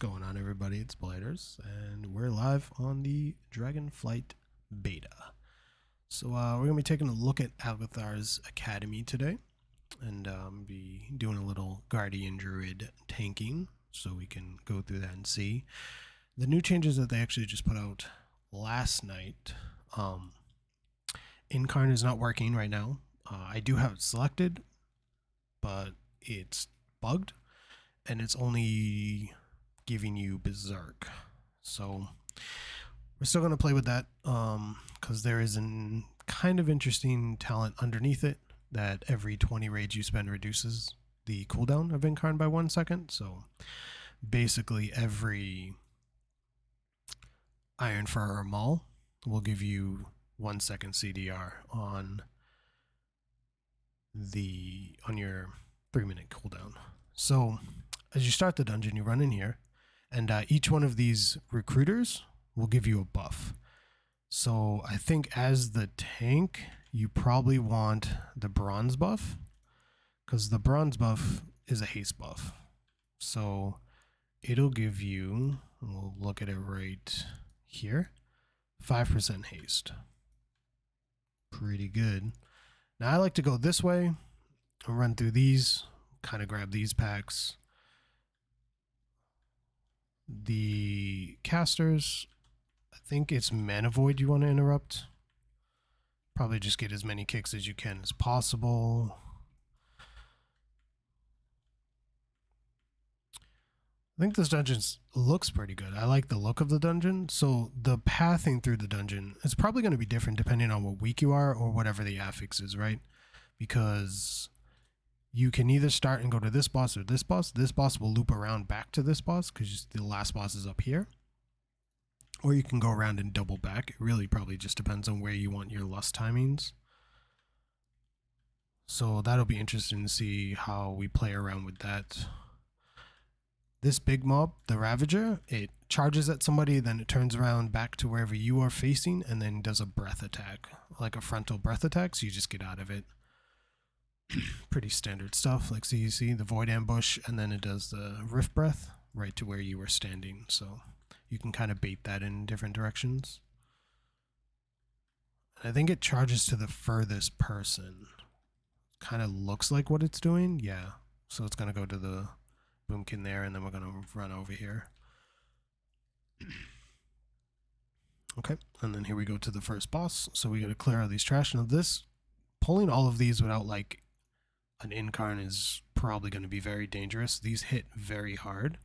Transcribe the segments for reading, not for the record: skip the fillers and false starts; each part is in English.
going on, everybody? It's Blighters, and we're live on the Dragonflight beta. So we're gonna be taking a look at Agathar's Academy today, and be doing a little Guardian Druid tanking, so we can go through that and see the new changes that they actually just put out last night. Incarn is not working right now. I do have it selected, but it's bugged, and it's only giving you Berserk. So we're still going to play with that because there is an kind of interesting talent underneath it that every 20 raids you spend reduces the cooldown of Incarn by 1 second. So basically every Ironfur or Maul will give you 1 second CDR on your 3-minute cooldown. So as you start the dungeon, you run in here, and each one of these recruiters will give you a buff. So I think as the tank, you probably want the bronze buff, because the bronze buff is a haste buff. So it'll give you, we'll look at it right here, 5% haste. Pretty good. Now I like to go this way and run through these, kind of grab these packs. The casters, I think it's Mana Void you want to interrupt. Probably just get as many kicks as you can as possible. I think this dungeon looks pretty good. I like the look of the dungeon. So the pathing through the dungeon is probably going to be different depending on what week you are or whatever the affix is, right? Because you can either start and go to this boss or this boss. This boss will loop around back to this boss because the last boss is up here. Or you can go around and double back. It really probably just depends on where you want your lust timings. So that'll be interesting to see how we play around with that. This big mob, the Ravager, it charges at somebody, then it turns around back to wherever you are facing and then does a breath attack, like a frontal breath attack, so you just get out of it. Pretty standard stuff. Like, so you see the Void Ambush, and then it does the Rift Breath right to where you were standing. So you can kind of bait that in different directions. And I think it charges to the furthest person. Kind of looks like what it's doing. Yeah. So it's going to go to the Boomkin there, and then we're going to run over here. Okay. And then here we go to the first boss. So we got to clear out these trash. Now this, pulling all of these without like an Incarn is probably going to be very dangerous. These hit very hard.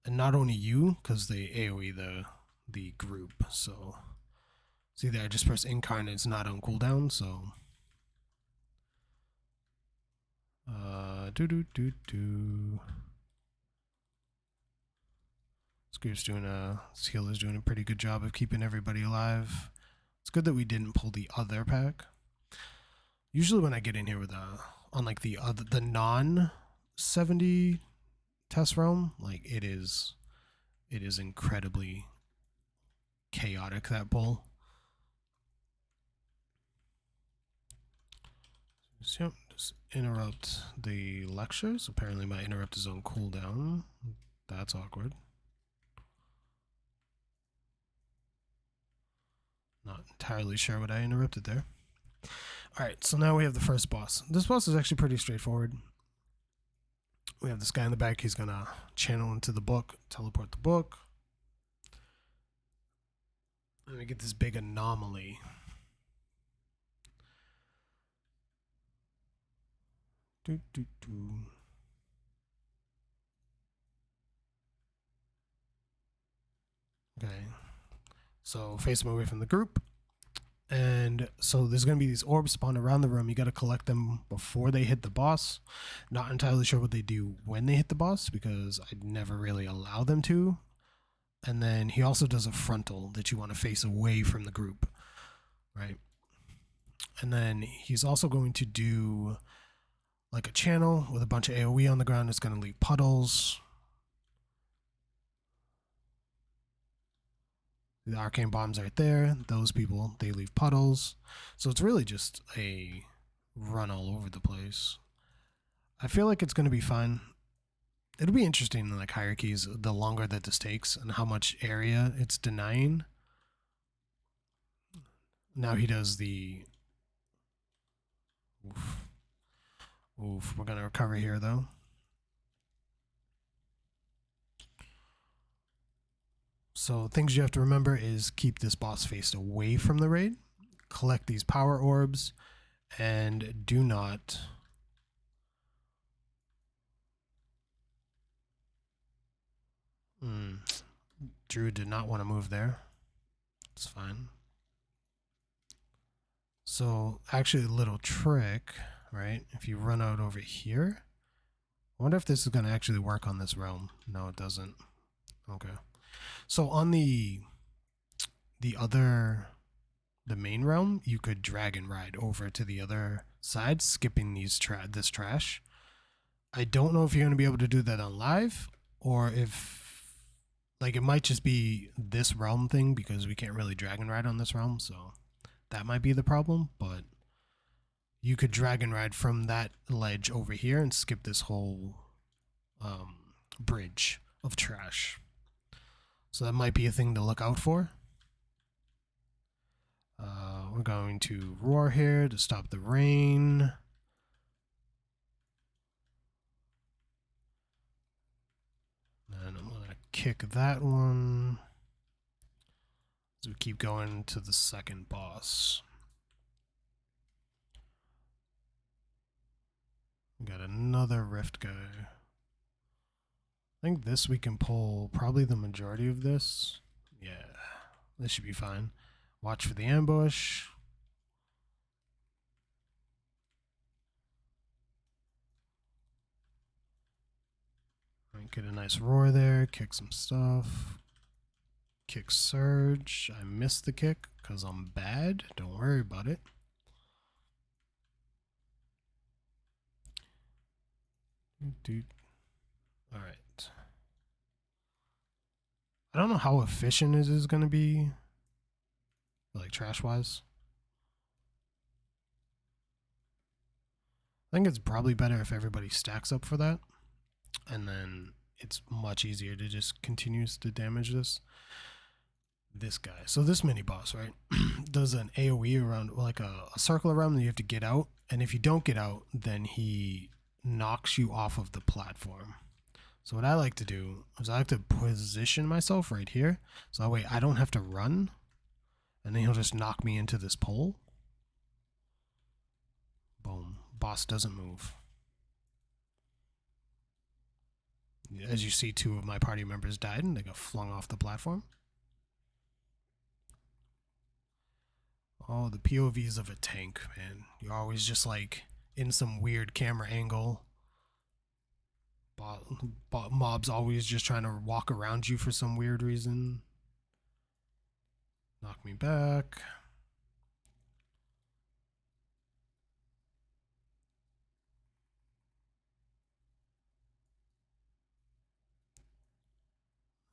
And not only you, because they AoE the group. So see there, I just press Incarn, it's not on cooldown, so this healer's doing a pretty good job of keeping everybody alive. It's good that we didn't pull the other pack. Usually when I get in here with on like the non 70 test realm, like it is incredibly chaotic, that pull. So just interrupt the lectures. Apparently my interrupt is on cooldown. That's awkward. Not entirely sure what I interrupted there. Alright, so now we have the first boss. This boss is actually pretty straightforward. We have this guy in the back. He's going to channel into the book, teleport the book. And we get this big anomaly. Okay. So face him away from the group. And so there's going to be these orbs spawn around the room. You got to collect them before they hit the boss. Not entirely sure what they do when they hit the boss, because I'd never really allow them to. And then he also does a frontal that you want to face away from the group, right? And then he's also going to do like a channel with a bunch of AoE on the ground. It's going to leave puddles. The arcane bombs right there. Those people, they leave puddles. So it's really just a run all over the place. I feel like it's going to be fun. It'll be interesting in like hierarchies, the longer that this takes and how much area it's denying. Now he does the. Oof. Oof. We're gonna recover here though. So things you have to remember is keep this boss faced away from the raid, collect these power orbs, and do not Drew did not want to move there. It's fine. So actually a little trick, right? If you run out over here, I wonder if this is going to actually work on this realm. No, it doesn't. Okay. So on the main realm, you could drag and ride over to the other side, skipping this trash. I don't know if you're going to be able to do that on live, or if like it might just be this realm thing because we can't really drag and ride on this realm, so that might be the problem. But you could drag and ride from that ledge over here and skip this whole bridge of trash. So that might be a thing to look out for. We're going to roar here to stop the rain. And I'm going to kick that one. So we keep going to the second boss. We got another rift guy. I think this we can pull probably the majority of this. Yeah, this should be fine. Watch for the ambush. Get a nice roar there, kick some stuff. Kick surge. I missed the kick because I'm bad. Don't worry about it. Alright. I don't know how efficient it is going to be, like trash-wise. I think it's probably better if everybody stacks up for that. And then it's much easier to just continues to damage this guy. So this mini boss, right, does an AoE around, like a circle around that you have to get out. And if you don't get out, then he knocks you off of the platform. So what I like to do is I like to position myself right here. So that way I don't have to run. And then he'll just knock me into this pole. Boom. Boss doesn't move. As you see, 2 of my party members died and they got flung off the platform. Oh, the POVs of a tank, man. You're always just like in some weird camera angle. Mobs always just trying to walk around you for some weird reason. Knock me back.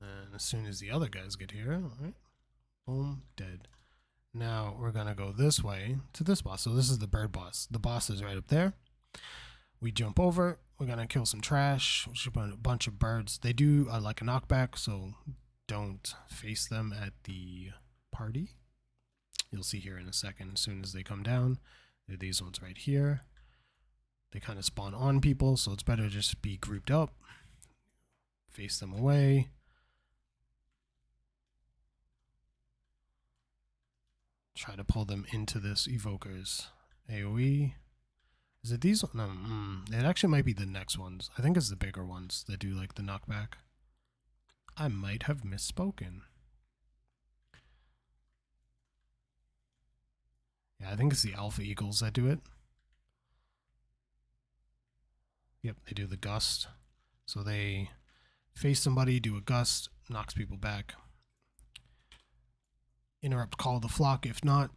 And as soon as the other guys get here, all right, boom, dead. Now we're going to go this way to this boss. So this is the bird boss. The boss is right up there. We jump over. We're going to kill some trash. A bunch of birds. They do like a knockback, so don't face them at the party. You'll see here in a second as soon as they come down. They're these ones right here. They kind of spawn on people, so it's better to just be grouped up. Face them away. Try to pull them into this evoker's AoE. Is it these? No, it actually might be the next ones. I think it's the bigger ones that do like the knockback. I might have misspoken. Yeah, I think it's the Alpha Eagles that do it. Yep, they do the gust. So they face somebody, do a gust, knocks people back. Interrupt call the flock. If not,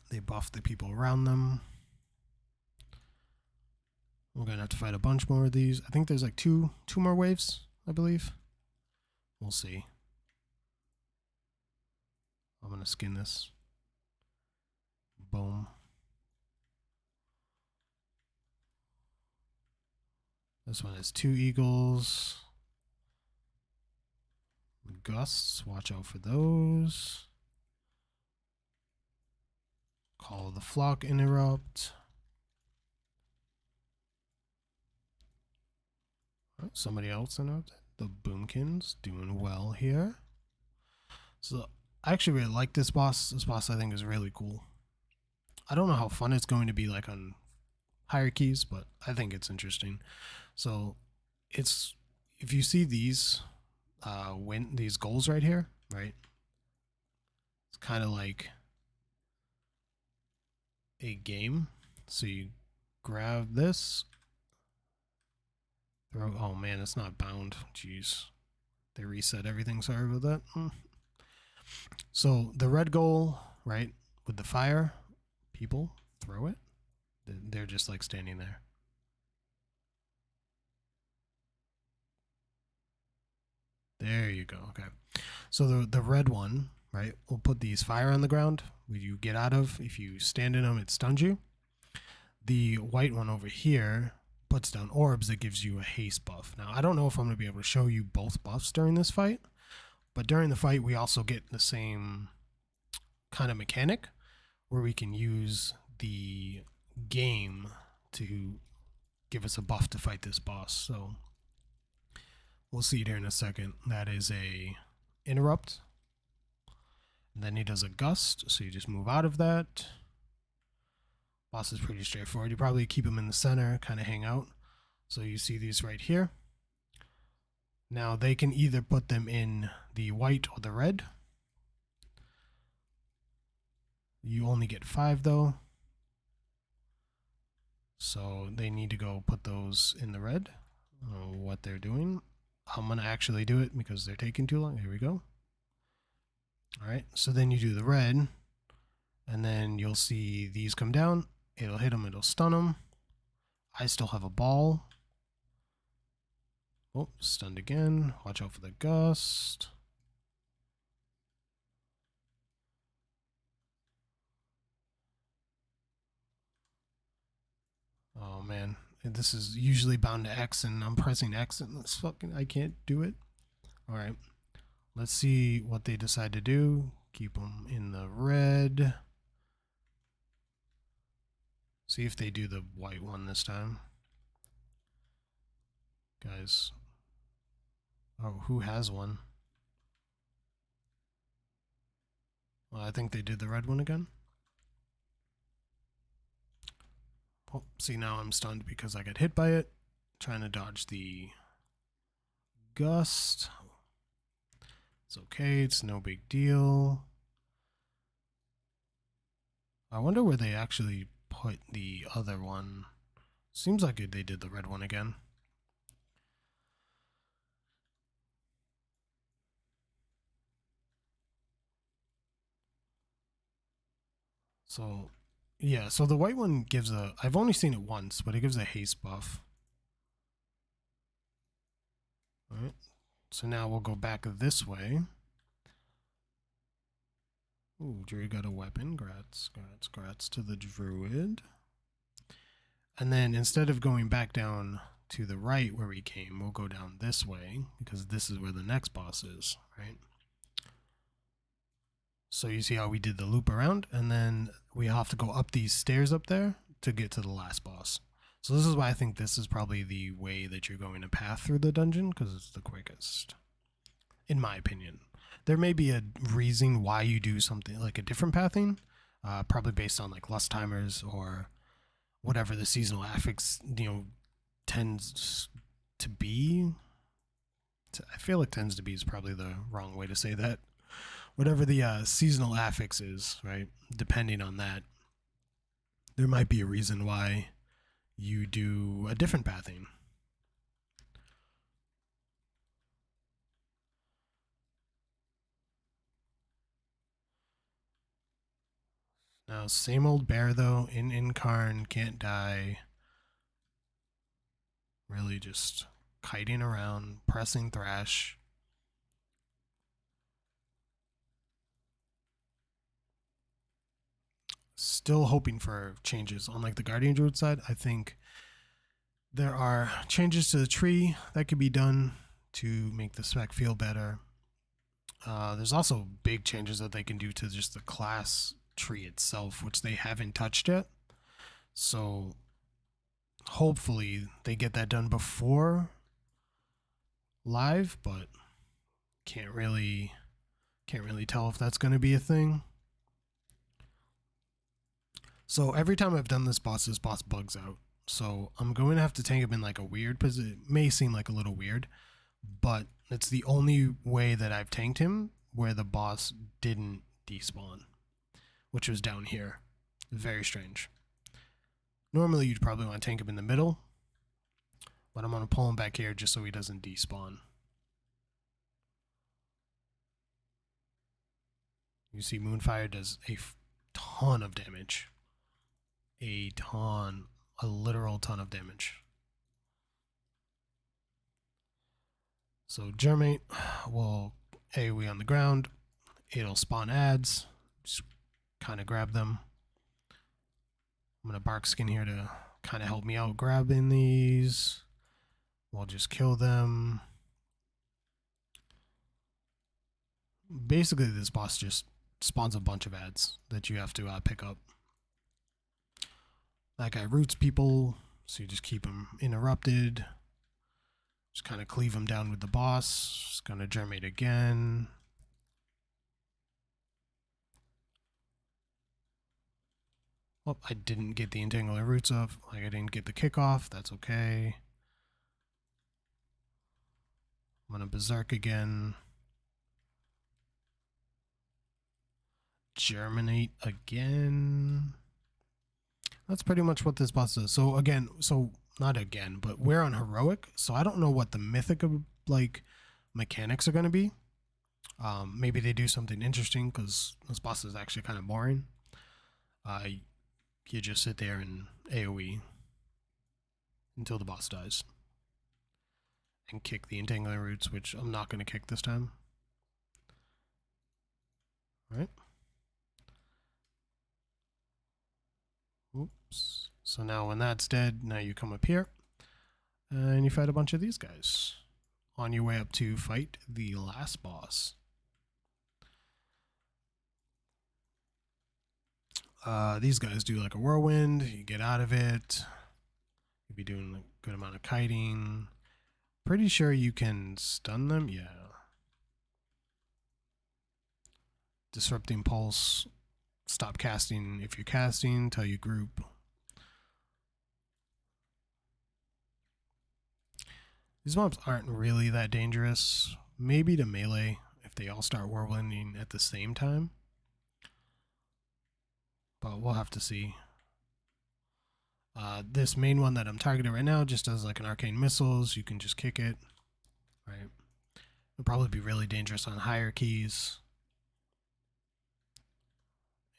they buff the people around them. We're going to have to fight a bunch more of these. I think there's like two more waves, I believe. We'll see. I'm going to skin this. Boom. This one has 2 eagles. Gusts, watch out for those. Call the flock interrupt. Oh, somebody else interrupted. The Boomkins doing well here. So I actually really like this boss. This boss I think is really cool. I don't know how fun it's going to be like on hierarchies, but I think it's interesting. So it's, if you see these these goals right here, right? It's kind of like a game. So you grab this, throw. Oh man, it's not bound. Jeez, they reset everything. Sorry about that. So the red goal, right, with the fire, people throw it. They're just like standing there. There you go. Okay. So the red one, right, will put these fire on the ground. Where you get out of, if you stand in them, it stuns you. The white one over here puts down orbs that gives you a haste buff. Now, I don't know if I'm going to be able to show you both buffs during this fight, but during the fight, we also get the same kind of mechanic where we can use the game to give us a buff to fight this boss. So we'll see it here in a second. That is a interrupt. And then he does a gust, so you just move out of that. Boss is pretty straightforward. You probably keep him in the center, kind of hang out. So you see these right here. Now they can either put them in the white or the red. You only get 5 though. So they need to go put those in the red. I don't know what they're doing. I'm going to actually do it because they're taking too long. Here we go. All right. So then you do the red. And then you'll see these come down. It'll hit them. It'll stun them. I still have a ball. Oh, stunned again. Watch out for the gust. Oh man, this is usually bound to X, and I'm pressing X, and this fucking I can't do it. All right, let's see what they decide to do. Keep them in the red. See if they do the white one this time, guys. Oh, who has one? Well, I think they did the red one again. Oh, see, now I'm stunned because I got hit by it. Trying to dodge the gust. It's okay. It's no big deal. I wonder where they actually put the other one. Seems like they did the red one again. So, yeah, so the white one gives a, I've only seen it once, but it gives a haste buff. All right, so now we'll go back this way. Ooh, Druid got a weapon. Grats to the Druid. And then instead of going back down to the right where we came, we'll go down this way because this is where the next boss is, right? So you see how we did the loop around, and then we have to go up these stairs up there to get to the last boss. So this is why I think this is probably the way that you're going to path through the dungeon, because it's the quickest, in my opinion. There may be a reason why you do something like a different pathing, probably based on like lust timers or whatever the seasonal affix, tends to be. I feel like tends to be is probably the wrong way to say that. Whatever the seasonal affix is, right? Depending on that, there might be a reason why you do a different pathing. Now, same old bear though, in Incarn, can't die. Really just kiting around, pressing thrash. Still hoping for changes on like the Guardian Druid side. I think There are changes to the tree that could be done to make the spec feel better. There's also big changes that they can do to just the class tree itself, which they haven't touched yet. So hopefully they get that done before live, but can't really tell if that's going to be a thing. So every time I've done this boss bugs out. So I'm going to have to tank him in like a weird position. It may seem like a little weird, but it's the only way that I've tanked him where the boss didn't despawn, which was down here. Very strange. Normally you'd probably want to tank him in the middle, but I'm going to pull him back here just so he doesn't despawn. You see Moonfire does a ton of damage. A literal ton of damage. So Germate will AoE on the ground. It'll spawn ads. Just kind of grab them. I'm going to Bark Skin here to kind of help me out grabbing these. We'll just kill them. Basically, this boss just spawns a bunch of ads that you have to pick up. That guy roots people, so you just keep him interrupted. Just kind of cleave him down with the boss. Just gonna Germate again. Oh, I didn't get the Entangler Roots off. Like, I didn't get the kickoff. That's okay. I'm gonna Berserk again. Germinate again. That's pretty much what this boss does. So again, not again, but we're on heroic, so I don't know what the mythic like mechanics are going to be. Maybe they do something interesting because this boss is actually kind of boring. You just sit there and AoE until the boss dies and kick the Entangling Roots, which I'm not going to kick this time. All right. Oops. So now when that's dead, now you come up here and you fight a bunch of these guys on your way up to fight the last boss. These guys do like a whirlwind. You get out of it. You'll be doing a good amount of kiting. Pretty sure you can stun them. Yeah. Disrupting Pulse. Stop casting if you're casting. Tell your group. These mobs aren't really that dangerous. Maybe to melee if they all start whirlwinding at the same time. But we'll have to see. This main one that I'm targeting right now just does like an arcane missiles. You can just kick it. Right. It'll probably be really dangerous on higher keys.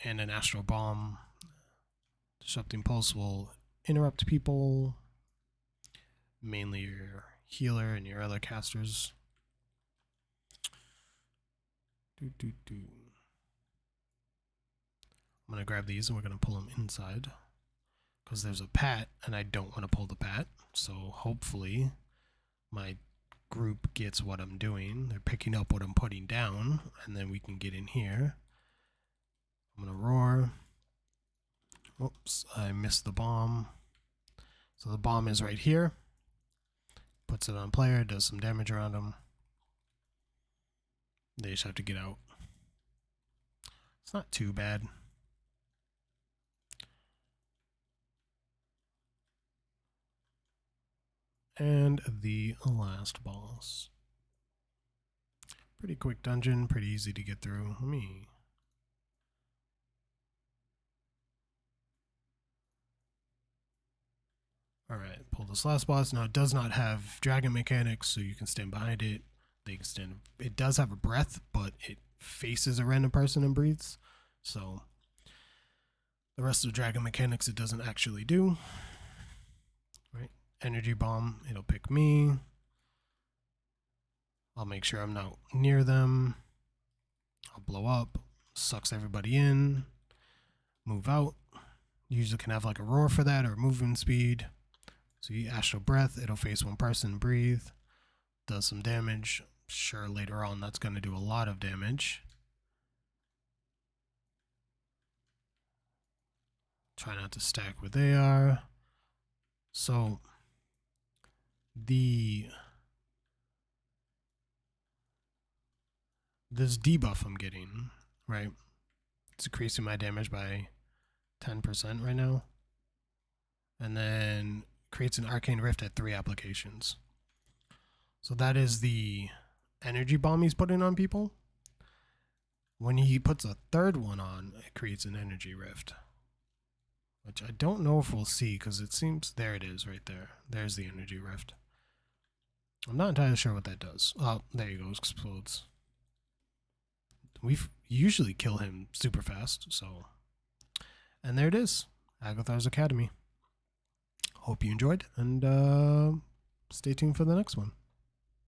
And an astral bomb. Disrupting Pulse will interrupt people. Mainly your healer and your other casters. I'm going to grab these and we're going to pull them inside. Because there's a pat and I don't want to pull the pat. So hopefully my group gets what I'm doing. They're picking up what I'm putting down. And then we can get in here. I'm going to roar. Oops, I missed the bomb. So the bomb is right here. Puts it on player, does some damage around them. They just have to get out. It's not too bad. And the last boss. Pretty quick dungeon, pretty easy to get through. Let me... Alright, pull this last boss. Now it does not have dragon mechanics, so you can stand behind it. They can stand... It does have a breath, but it faces a random person and breathes. So the rest of the dragon mechanics it doesn't actually do. Right? Energy bomb, it'll pick me. I'll make sure I'm not near them. I'll blow up. Sucks everybody in. Move out. Usually can have like a roar for that or movement speed. So you Astral Breath, it'll face one person, breathe, does some damage. Sure, later on that's going to do a lot of damage. Try not to stack with AR. So this debuff I'm getting, right? It's increasing my damage by 10% right now. And then creates an Arcane Rift at 3 applications. So that is the energy bomb he's putting on people. When he puts a third one on, it creates an energy rift. Which I don't know if we'll see, because it seems, there it is right there. There's the energy rift. I'm not entirely sure what that does. Oh, there you go, explodes. We usually kill him super fast, so. And there it is, Agathar's Academy. Hope you enjoyed, and stay tuned for the next one.